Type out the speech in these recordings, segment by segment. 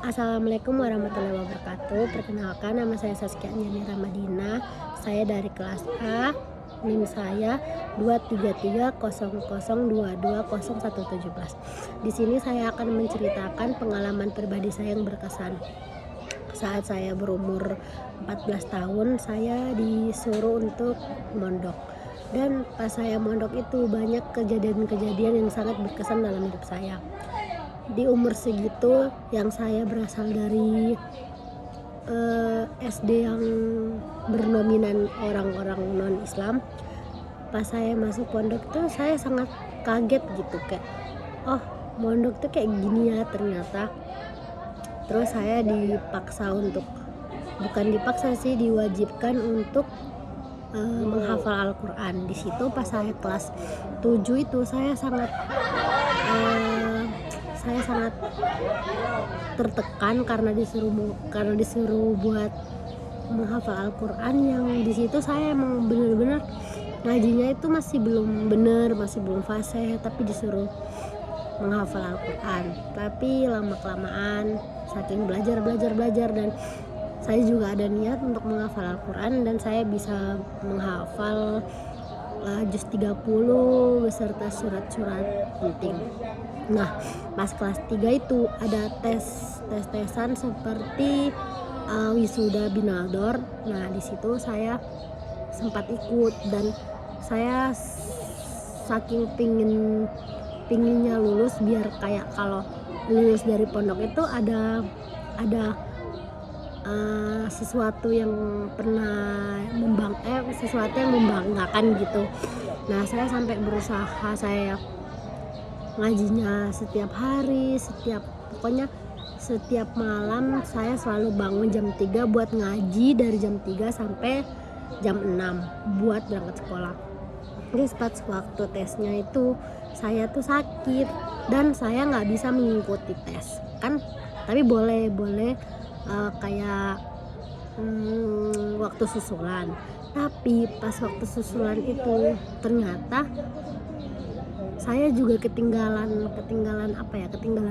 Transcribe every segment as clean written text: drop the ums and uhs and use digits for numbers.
Assalamualaikum warahmatullahi wabarakatuh. Perkenalkan, nama saya Saskia Anjani Ramadina. Saya dari kelas A. NIM saya 23300220117. Di sini saya akan menceritakan pengalaman pribadi saya yang berkesan. Saat saya berumur 14 tahun, saya disuruh untuk mondok. Dan pas saya mondok itu banyak kejadian-kejadian yang sangat berkesan dalam hidup saya. Di umur segitu yang saya berasal dari SD yang bernominan orang-orang non-Islam, pas saya masuk pondok tuh saya sangat kaget gitu, kayak oh mondok tuh kayak gini ya ternyata. Terus saya diwajibkan untuk menghafal Al-Quran. Di situ pas saya kelas 7 itu saya sangat tertekan karena disuruh buat menghafal Al-Quran, yang di situ saya emang benar-benar ngajinya itu masih belum benar, masih belum fasih, tapi disuruh menghafal Al-Quran. Tapi lama-kelamaan saking belajar dan saya juga ada niat untuk menghafal Al-Quran, dan saya bisa menghafal juz 30 beserta surat-surat penting. Nah, pas kelas 3 itu ada tes-tesan seperti wisuda binaldor. Nah, di situ saya sempat ikut, dan saya saking pinginnya lulus, biar kayak kalau lulus dari pondok itu ada sesuatu yang membanggakan gitu. Nah, saya sampai berusaha, saya ngajinya setiap hari, setiap malam saya selalu bangun jam 3 buat ngaji, dari jam 3 sampai jam 6 buat berangkat sekolah. Jadi pas waktu tesnya itu saya tuh sakit dan saya nggak bisa mengikuti tes kan, tapi boleh kayak waktu susulan. Tapi pas waktu susulan itu ternyata saya juga ketinggalan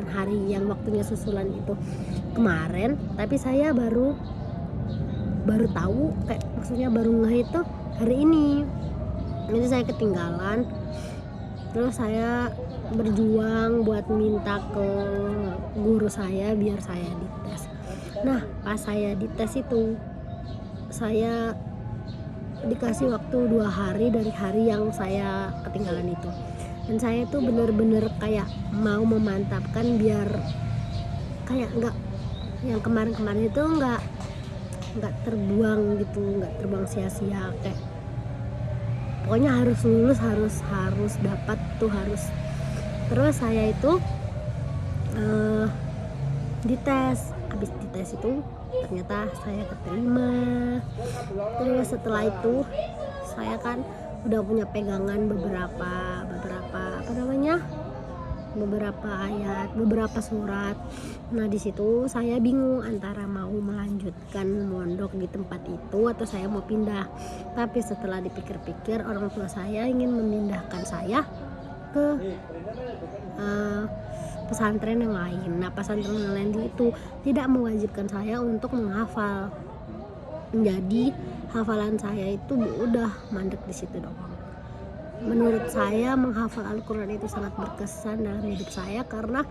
hari yang waktunya susulan itu kemarin, tapi saya baru tahu, kayak maksudnya baru ngeh itu hari ini. Jadi saya ketinggalan, terus saya berjuang buat minta ke guru saya biar saya dites. Nah, pas saya dites itu saya dikasih waktu 2 hari dari hari yang saya ketinggalan itu. Dan saya tuh bener-bener kayak mau memantapkan biar kayak yang kemarin itu nggak terbuang gitu, nggak terbuang sia-sia. Kayak pokoknya harus lulus, harus dapat tuh, harus. Terus saya itu dites, habis dites itu ternyata saya keterima. Terus setelah itu saya kan udah punya pegangan beberapa ayat, beberapa surat. Nah, di situ saya bingung antara mau melanjutkan mondok di tempat itu atau saya mau pindah. Tapi setelah dipikir-pikir, orang tua saya ingin memindahkan saya ke pesantren yang lain. Nah, pesantren yang lain itu tidak mewajibkan saya untuk menghafal. Jadi hafalan saya itu udah mandek di situ doang. Menurut saya menghafal Al-Quran itu sangat berkesan dalam hidup saya, karena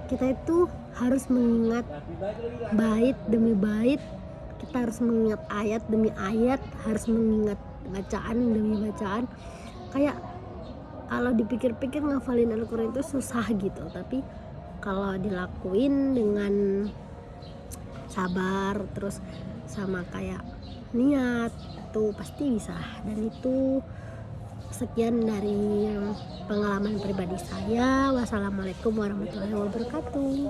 kita itu harus mengingat bait demi bait, kita harus mengingat ayat demi ayat, harus mengingat bacaan demi bacaan. Kayak kalau dipikir-pikir ngafalin Al-Quran itu susah gitu, tapi kalau dilakuin dengan sabar terus sama kayak niat tuh pasti bisa. Dan itu sekian dari pengalaman pribadi saya. Wassalamualaikum warahmatullahi wabarakatuh.